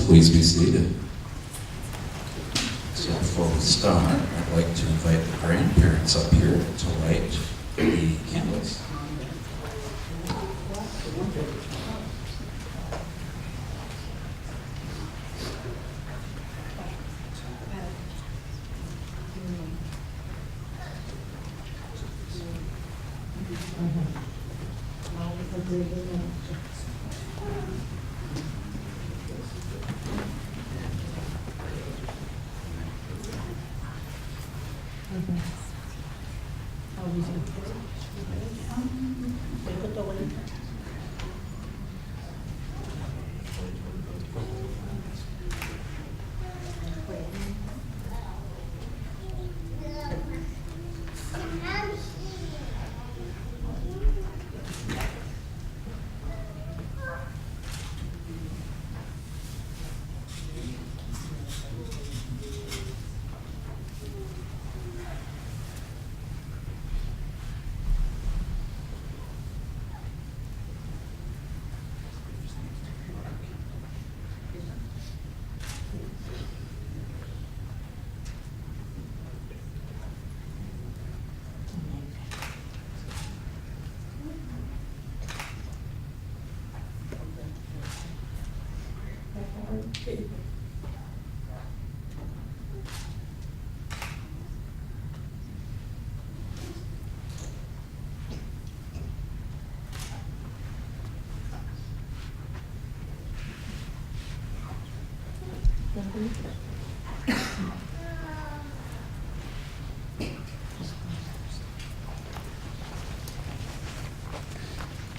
Please be seated. So before we start, I'd like to invite the grandparents up here to light the candles.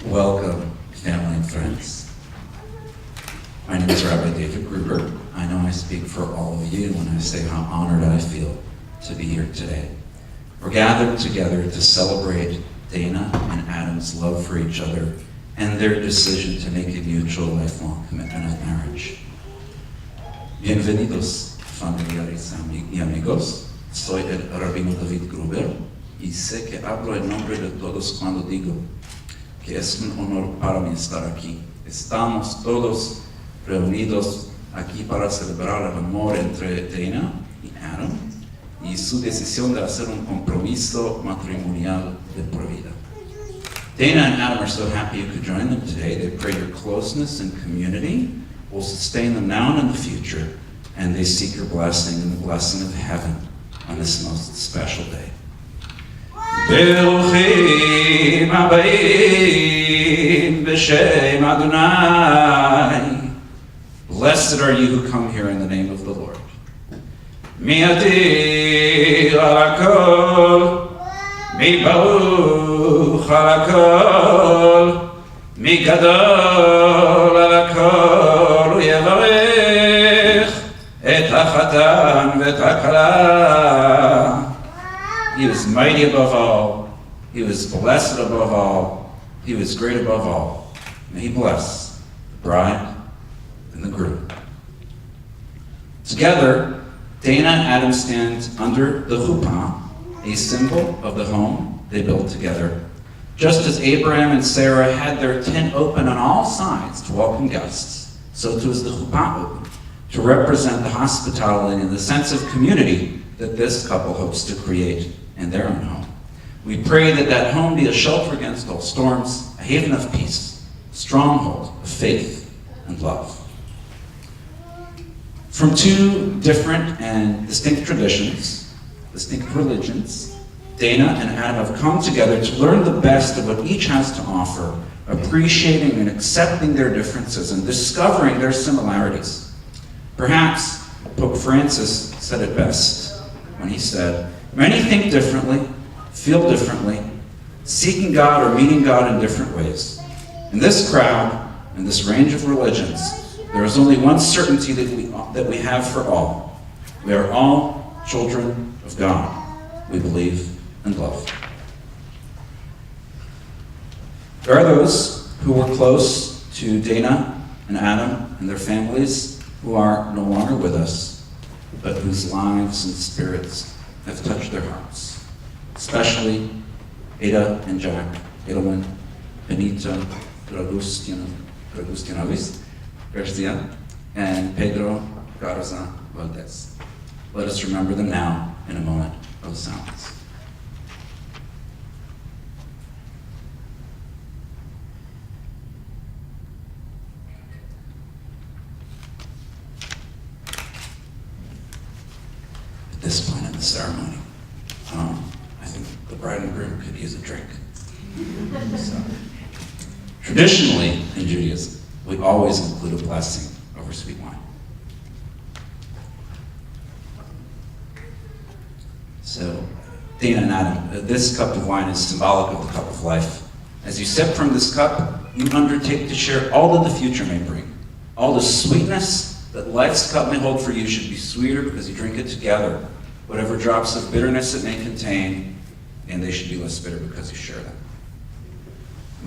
Welcome, family and friends. My name is Rabbi David Gruber. I know I speak for all of you when I say how honored I feel to be here today. We're gathered together to celebrate Deynna and Adam's love for each other and their decision to make a mutual lifelong commitment of marriage. Bienvenidos, familiares y amigos. Soy el Rabino David Gruber y sé que hablo en nombre de todos cuando digo que es un honor para mí estar aquí. Estamos todos reunidos aquí para celebrar el amor entre Deynna y Adam y su decisión de hacer un compromiso matrimonial de por vida. Deynna and Adam are so happy you could join them today. They pray your closeness and community will sustain them now and in the future, and they seek your blessing and the blessing of heaven on this most special day. Beruchim habayim b'shem Adonai. Blessed are you who come here in the name of the Lord. Mi'adir al hakol, mi'baruch al hakol, mi'gadol al hakol, u'yevarech et hachatan v'et hakala. He was mighty above all. He was blessed above all. He was great above all. May he bless the bride and the groom. Together, Deynna and Adam stand under the chuppah a symbol of the home they built together. Just as Abraham and Sarah had their tent open on all sides to welcome guests, so too is the chuppah open to represent the hospitality and the sense of community that this couple hopes to create in their own home. We pray that that home be a shelter against all storms, a haven of peace, a stronghold of faith and love. From two different and distinct traditions, distinct religions, Deynna and Adam have come together to learn the best of what each has to offer, appreciating and accepting their differences and discovering their similarities. Perhaps Pope Francis said it best when he said, "Many think differently, feel differently, seeking God or meeting God in different ways. In this crowd, in this range of religions, there is only one certainty that we have for all. We are all children of God. We believe and love." There are those who were close to Deynna and Adam and their families who are no longer with us, but whose lives and spirits have touched their hearts, especially Ada and Jack Edelman, Benita Dragustinovis Garcia, and Pedro Garza Valdez. Let us remember them now in a moment of silence. At this point in the ceremony, I think the bride and groom could use a drink. So, traditionally, in Judaism, we always include a blessing over sweet wine. So, Deynna and Adam, this cup of wine is symbolic of the cup of life. As you sip from this cup, you undertake to share all that the future may bring. All the sweetness that life's cup may hold for you should be sweeter because you drink it together. Whatever drops of bitterness it may contain, and they should be less bitter because you share them.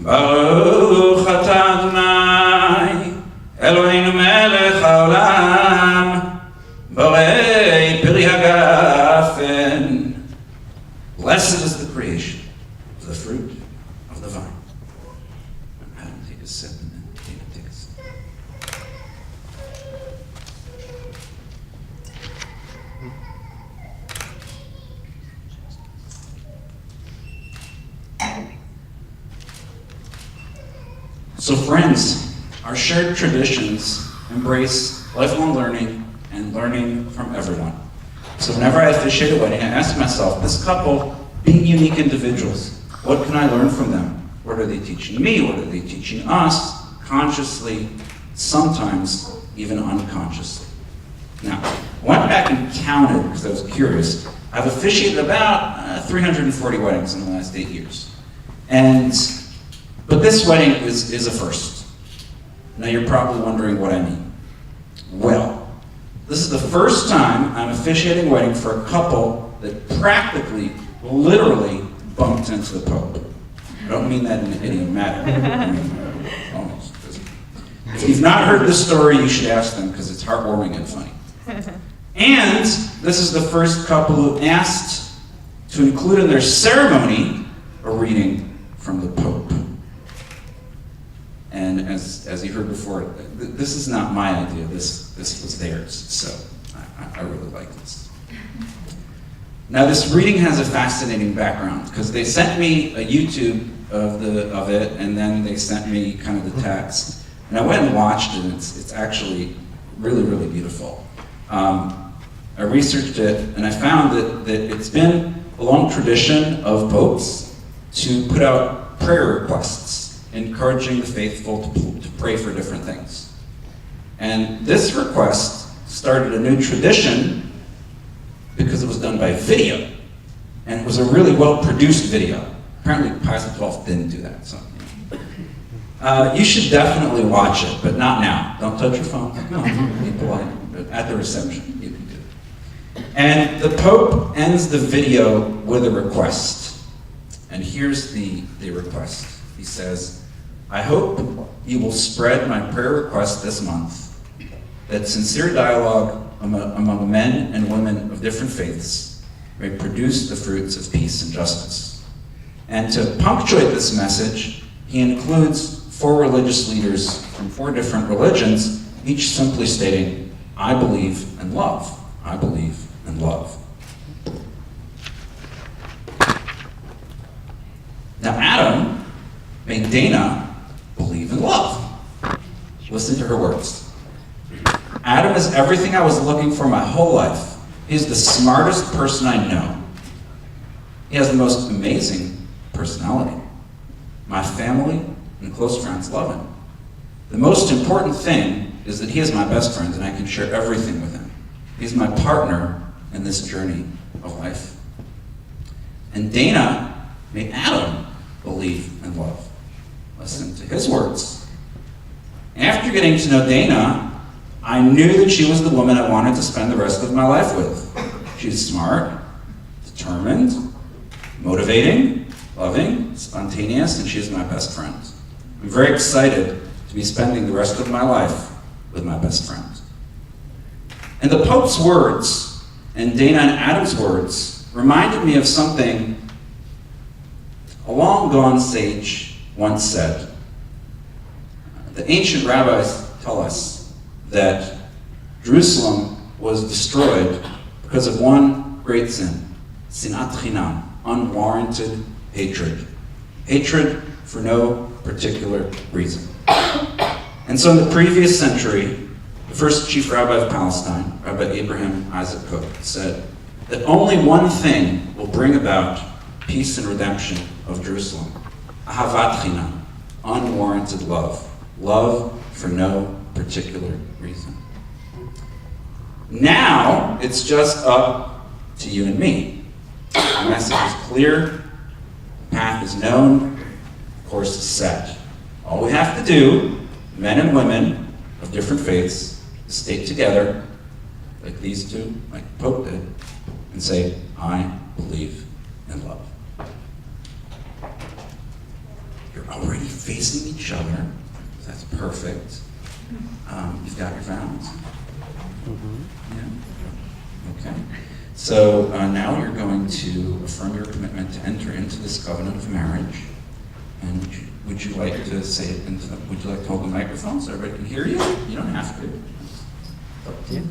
Baruch atah Adonai, Eloheinu melech haolam, borei peri hagafen. Blessed is the creation of the fruit of the vine. Adam, take a sip, and then Deynna, take a sip. So friends, our shared traditions embrace lifelong learning and learning from everyone. So whenever I officiate a wedding, I ask myself, this couple, being unique individuals, what can I learn from them? What are they teaching me? What are they teaching us? Consciously, sometimes even unconsciously. Now, I went back and counted because I was curious. I've officiated about 340 weddings in the last 8 years. But this wedding is a first. Now you're probably wondering what I mean. Well, this is the first time I'm officiating a wedding for a couple that practically, literally bumped into the Pope. I don't mean that in an idiomatic way. I mean, almost. If you've not heard this story, you should ask them because it's heartwarming and funny. And this is the first couple who asked to include in their ceremony a reading from the Pope. And as you heard before, this is not my idea. This was theirs. So I really like this. Now this reading has a fascinating background because they sent me a YouTube of it, and then they sent me kind of the text. And I went and watched it, and it's actually really, really beautiful. I researched it, and I found that it's been a long tradition of popes to put out prayer requests, encouraging the faithful to pray for different things. And this request started a new tradition because it was done by video. And it was a really well-produced video. Apparently Pius XII didn't do that, so. You should definitely watch it, but not now. Don't touch your phone. No, be polite. But at the reception, you can do it. And the Pope ends the video with a request. And here's the request. He says, "I hope you will spread my prayer request this month, that sincere dialogue among men and women of different faiths may produce the fruits of peace and justice. And to punctuate this message, he includes 4 religious leaders from 4 different religions, each simply stating, I believe in love. I believe in love. Now Adam made Deynna believe in love. Listen to her words. Adam is everything I was looking for my whole life. He's the smartest person I know. He has the most amazing personality. My family and close friends love him. The most important thing is that he is my best friend and I can share everything with him. He's my partner in this journey of life. And Deynna made Adam believe in love. Listen to his words. After getting to know Deynna, I knew that she was the woman I wanted to spend the rest of my life with. She's smart, determined, motivating, loving, spontaneous, and she's my best friend. I'm very excited to be spending the rest of my life with my best friend. And the Pope's words and Deynna and Adam's words reminded me of something a long-gone sage once said. The ancient rabbis tell us that Jerusalem was destroyed because of one great sin, sinat chinam, unwarranted hatred. Hatred for no particular reason. And so in the previous century, the first chief rabbi of Palestine, Rabbi Abraham Isaac Cook, said that only one thing will bring about peace and redemption of Jerusalem. Ahavat chinam, unwarranted love. Love for no particular reason. Now, it's just up to you and me. The message is clear, the path is known, the course is set. All we have to do, men and women of different faiths, is stay together, like these two, like the Pope did, and say, I believe in love. You're already facing each other. That's perfect. You've got your vows? Yeah? Okay. So now you're going to affirm your commitment to enter into this covenant of marriage. And would you like to say it would you like to hold the microphone so everybody can hear you? You don't have to. Up to you.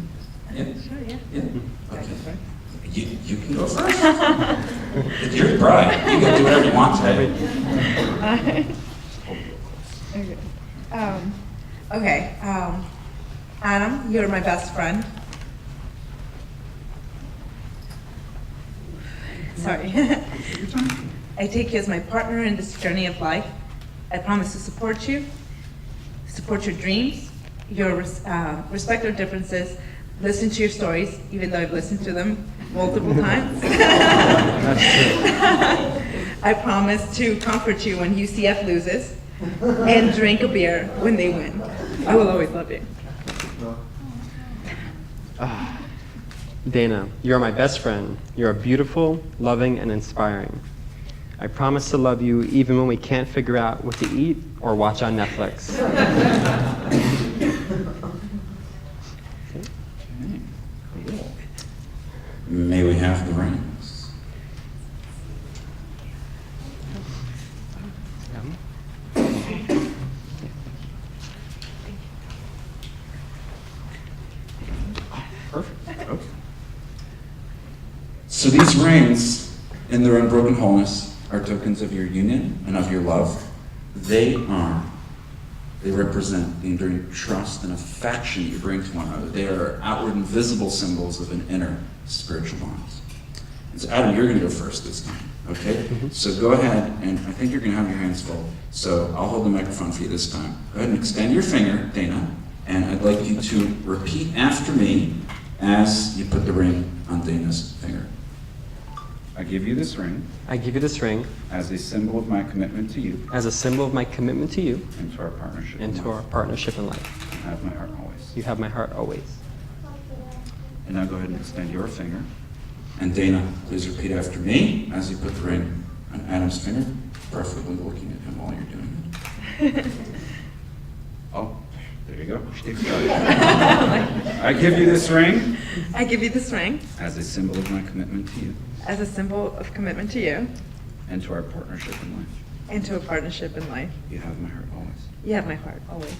Yeah? Sure, yeah. Yeah? Okay. You can go first. It's your bride. You can do whatever you want today. Okay. Adam, you're my best friend. Sorry. I take you as my partner in this journey of life. I promise to support you, support your dreams, respect our differences, listen to your stories, even though I've listened to them multiple times. That's true. I promise to comfort you when UCF loses and drink a beer when they win. I will always love you. Deynna, you're my best friend. You're beautiful, loving, and inspiring. I promise to love you even when we can't figure out what to eat or watch on Netflix. May we have the rings? Perfect. Okay. So these rings, in their unbroken wholeness, are tokens of your union and of your love. They represent the enduring trust and affection you bring to one another. They are outward and visible symbols of an inner spiritual bond. And so Adam, you're going to go first this time, okay? Mm-hmm. So go ahead, and I think you're going to have your hands full. So I'll hold the microphone for you this time. Go ahead and extend your finger, Deynna, and I'd like you to repeat after me as you put the ring on Deynna's finger. I give you this ring I give you this ring as a symbol of my commitment to you as a symbol of my commitment to you and to our partnership. and to our partnership in life. I have my heart always. You have my heart always. And now go ahead and extend your finger. And Deynna, please repeat after me as you put the ring on Adam's finger, preferably looking at him while you're doing it. Oh, There you go. I give you this ring I give you this ring as a symbol of my commitment to you as a symbol of commitment to you and to our partnership in life. and to a partnership in life. You have my heart always. You have my heart always.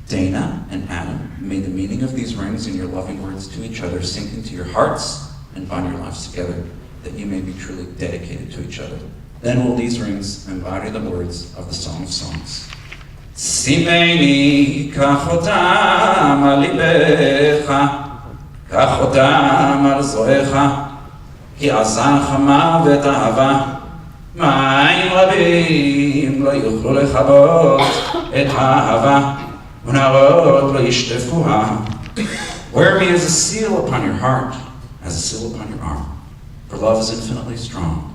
Deynna and Adam, may the meaning of these rings and your loving words to each other sink into your hearts and bond your lives together, that you may be truly dedicated to each other. Then will these rings embody the words of the Song of Songs. Simeni, קח אותם על ליבך, קח אותם על זרועך, כי עזך מוות אהבה, מים רבים לא יוכלו לכבות את האהבה. Wear me as a seal upon your heart, as a seal upon your arm. For love is infinitely strong.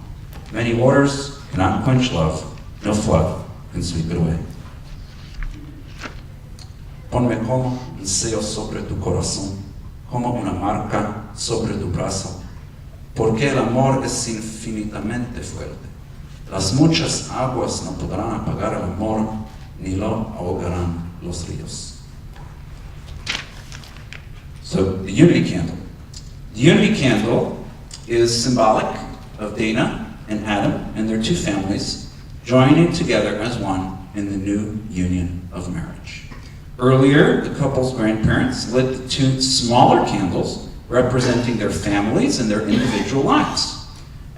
Many waters cannot quench love. No flood can sweep it away. Ponme como un sello sobre tu corazón, como una marca sobre tu brazo, porque el amor es infinitamente fuerte. Las muchas aguas no podrán apagar el amor, ni lo ahogarán los ríos. So, the unity candle. The unity candle is symbolic of Deynna and Adam and their two families joining together as one in the new union of marriage. Earlier, the couple's grandparents lit the two smaller candles representing their families and their individual lives.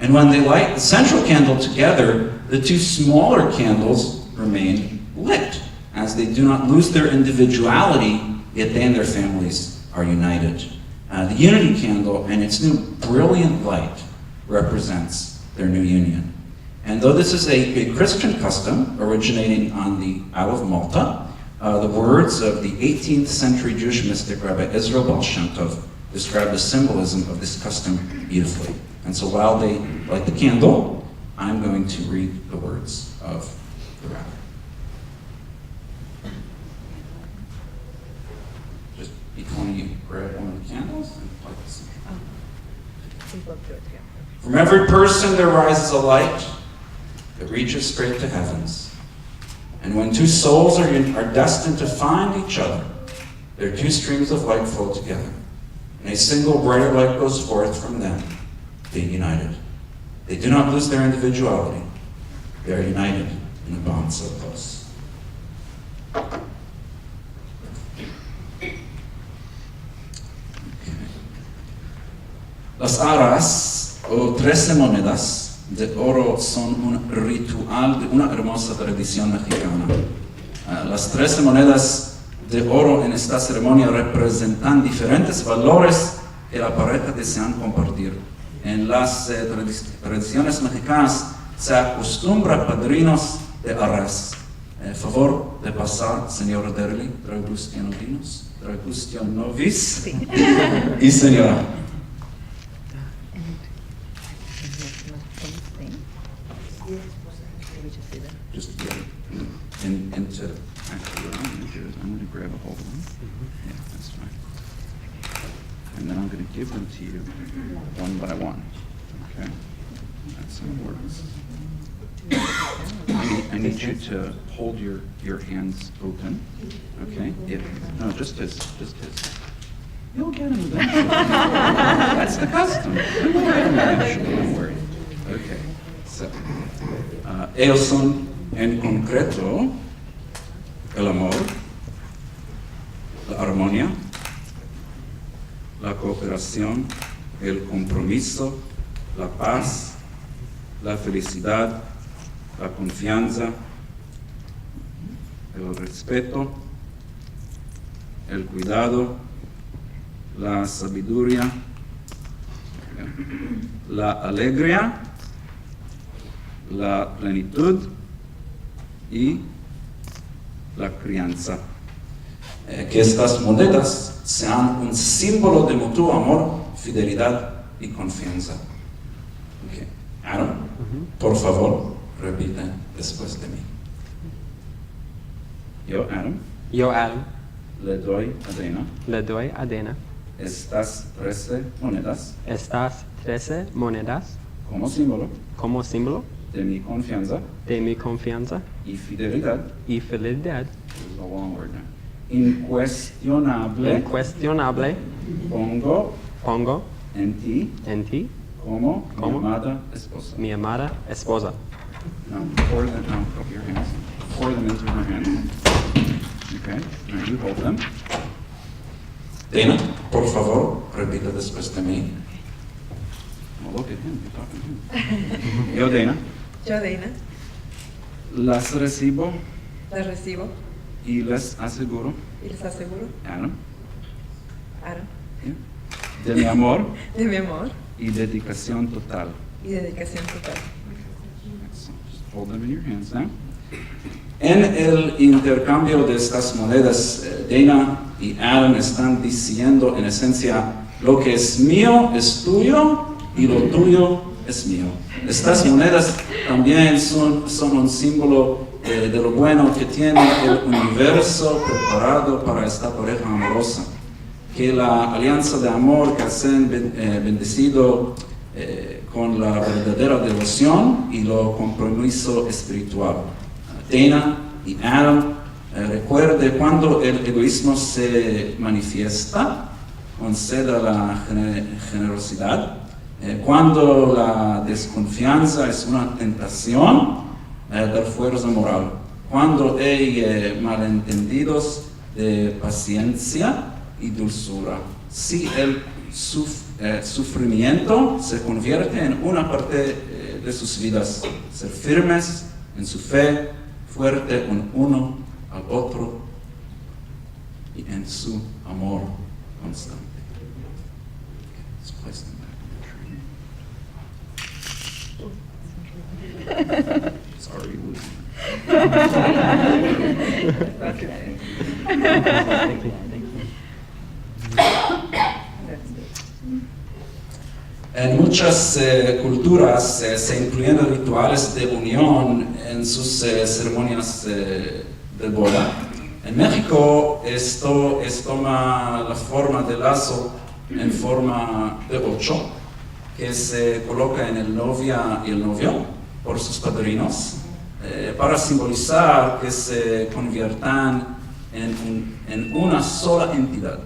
And when they light the central candle together, the two smaller candles remain lit, as they do not lose their individuality, yet they and their families are united. The unity candle and its new brilliant light represents their new union. And though this is a Christian custom originating on the Isle of Malta, the words of the 18th century Jewish mystic Rabbi Ezra Baal Shem Tov describe the symbolism of this custom beautifully. And so while they light the candle, I'm going to read the words of the rabbi. Just each one of you grab one of the candles and light the center. From every person there rises a light that reaches straight to heavens. And when two souls are destined to find each other, their two streams of light flow together. And a single brighter light goes forth from them, being united. They do not lose their individuality. They are united in a bond so close. Las aras o 13 monedas de oro son un ritual de una hermosa tradición mexicana. Las 13 monedas de oro en esta ceremonia representan diferentes valores que la pareja desean compartir. En las tradiciones mexicanas se acostumbra padrinos de arras. Favor de pasar, señora Derli, Dragustianovinos, Dragustianovis y señora. Just into, actually what I'm going to do is I'm going to grab a hold of them. Yeah, that's fine. And then I'm going to give them to you one by one. Okay? That's how it works. I need you to hold your hands open. Okay? No, just his. You'll get him eventually. That's the custom. You'll get him eventually, don't worry. Okay. So, ellos son en concreto el amor, la armonía, la cooperación, el compromiso, la paz, la felicidad, la confianza, el respeto, el cuidado, la sabiduría, la alegría, la plenitud y la crianza. Que estas monedas sean un símbolo de mutuo amor, fidelidad y confianza. Okay. Adam, por favor, repite después de mí. Yo, Adam, le doy a Deynna estas 13 monedas estas 13 monedas como símbolo de mi confianza de mi confianza y fidelidad, y fidelidad this is a long word now, incuestionable, incuestionable pongo pongo en ti en ti como mi Como amada esposa. mi amada esposa. Now, pour them out of your hands. Pour them into her hands. Okay, now you hold them. Deynna, por favor, repita después de mí. Oh, look at him, you're talking to him. Yo, Deynna, Yo, Deynna, las recibo las recibo y les aseguro, y les aseguro, Adam, Aaron, de mi amor de mi amor y dedicación total. y dedicación total. So just hold them in your hands now. En el intercambio de estas monedas, Deynna y Adam están diciendo en esencia, lo que es mío es tuyo y lo tuyo es mío. Estas monedas también son un símbolo de lo bueno que tiene el universo preparado para esta pareja amorosa. Que la alianza de amor que hacen bendecido con la verdadera devoción y lo compromiso espiritual. Deynna y Adam, recuerde cuando el egoísmo se manifiesta, conceda la generosidad. Cuando la desconfianza es una tentación, dar fuerza moral. Cuando hay malentendidos, de paciencia y dulzura. Si el sufrimiento se convierte en una parte de sus vidas, ser firmes en su fe, fuerte uno al otro y en su amor constante. Let's place them back in the tree. Sorry, En muchas culturas se incluyen rituales de unión en sus ceremonias de boda. En México esto toma la forma de lazo en forma de 8 que se coloca en el novia y el novio por sus padrinos para simbolizar que se conviertan en una sola entidad.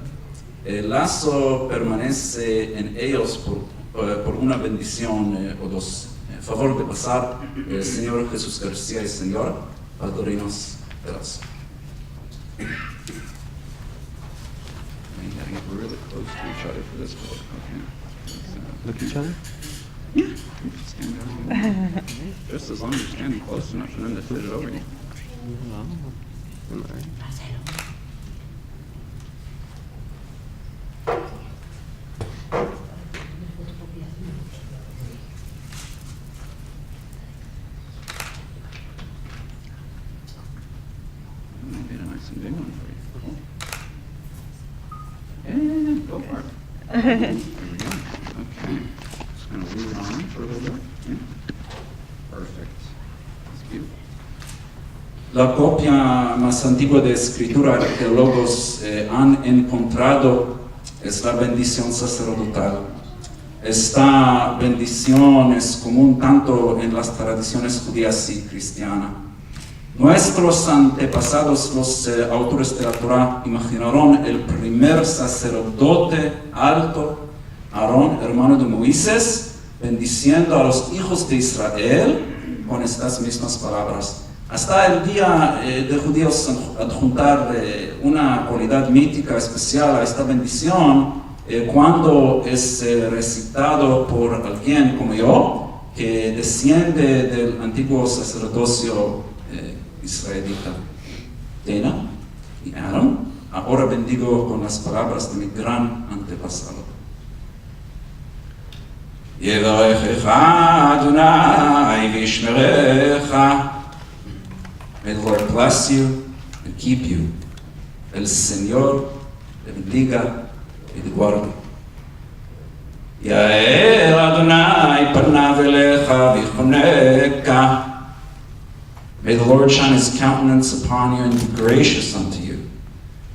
El lazo permanece en ellos por una bendición o dos. Favor de pasar, Señor Jesús García y Señor, padrinos de lazo. We gotta get really close to each other for this book. Okay. Look at each other. Yeah, you just stand down here. Just as long as you're standing close enough for them to fit it over you. All right. I made a nice and big one for you. Yeah, go for it. There we go. Okay. Just gonna leave it on for a little bit. Yeah. Perfect. That's beautiful. La copia más antigua de escritura que teólogos han encontrado es la bendición sacerdotal. Esta bendición es común tanto en las tradiciones judías y cristianas. Nuestros antepasados, los autores de la Torá, imaginaron el primer sacerdote alto, Aarón, hermano de Moisés, bendiciendo a los hijos de Israel con estas mismas palabras. Hasta el día de judíos adjuntar una cualidad mítica especial a esta bendición cuando es recitado por alguien como yo, que desciende del antiguo sacerdocio israelita. Deynna y Aaron, ahora bendigo con las palabras de mi gran antepasado. Yevarechecha Adonai v'yishmerecha. May the Lord bless you and keep you. El Señor te bendiga y te guarde. Yael Adonai panav elecha v'yichoneka. May the Lord shine his countenance upon you and be gracious unto you.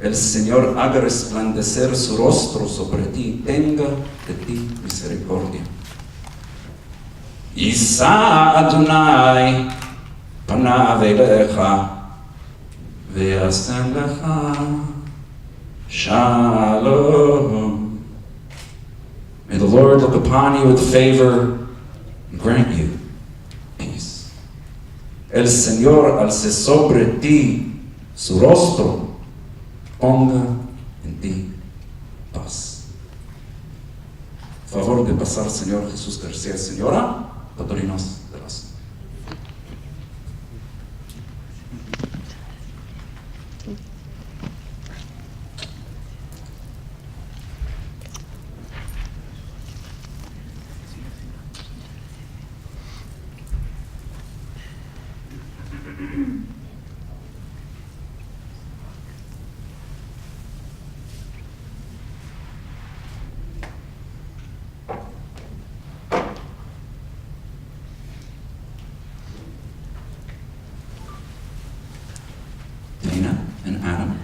El Señor haga resplandecer su rostro sobre ti y tenga de ti misericordia. יישא אדוני פניו אליך ויעשה לך shalom. May the Lord look upon you with favor and grant you peace. El Señor alce sobre ti su rostro, ponga en ti paz. Favor de pasar, Señor Jesús García, Señora, padrinos de las. Deynna and Adam,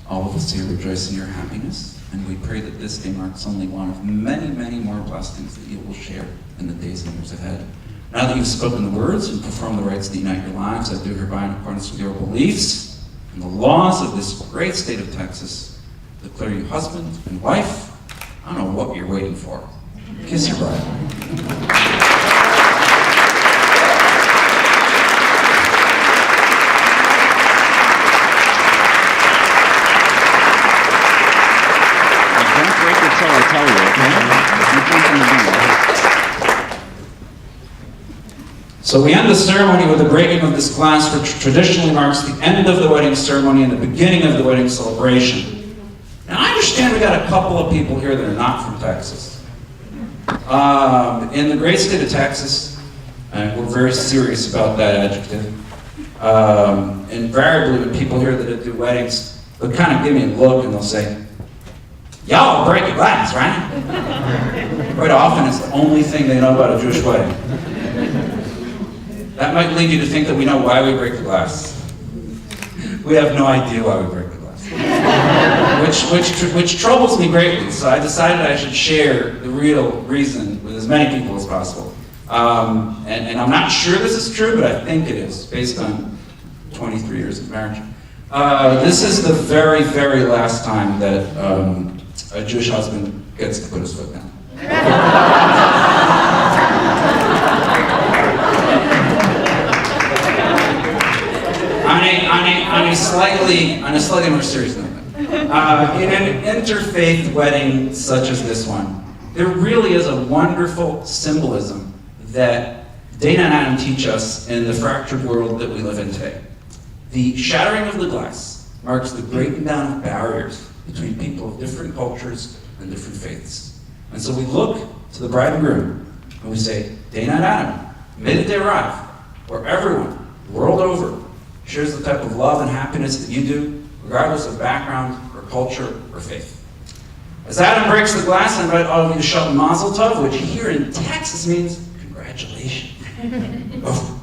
all of us here rejoice in your happiness, and we pray that this day marks only one of many, many more blessings that you will share in the days and years ahead. Now that you've spoken the words and performed the rites to unite your lives, I do hereby in accordance with your beliefs and the laws of this great state of Texas, declare you husband and wife. I don't know what you're waiting for. Kiss your bride. Until I tell you, okay? You jump in the deal. So we end the ceremony with the breaking of this glass, which traditionally marks the end of the wedding ceremony and the beginning of the wedding celebration. Now I understand we got a couple of people here that are not from Texas. In the great state of Texas, and we're very serious about that adjective, invariably when people hear that I do weddings, they'll kind of give me a look and they'll say, y'all break a glass, right? Quite often it's the only thing they know about a Jewish wedding. That might lead you to think that we know why we break the glass. We have no idea why we break the glass. Which troubles me greatly, so I decided I should share the real reason with as many people as possible. And I'm not sure this is true, but I think it is, based on 23 years of marriage. This is the very, very last time that a Jewish husband gets to put his foot down. On a slightly more serious note, in an interfaith wedding such as this one, there really is a wonderful symbolism that Deynna and Adam teach us in the fractured world that we live in today. The shattering of the glass marks the breaking down of barriers between people of different cultures and different faiths. And so we look to the bride and groom and we say, Deynna and Adam, may that they arrive where everyone, the world over, shares the type of love and happiness that you do, regardless of background or culture or faith. As Adam breaks the glass, I invite all of you to shout Mazel Tov, which here in Texas means congratulations. Oh.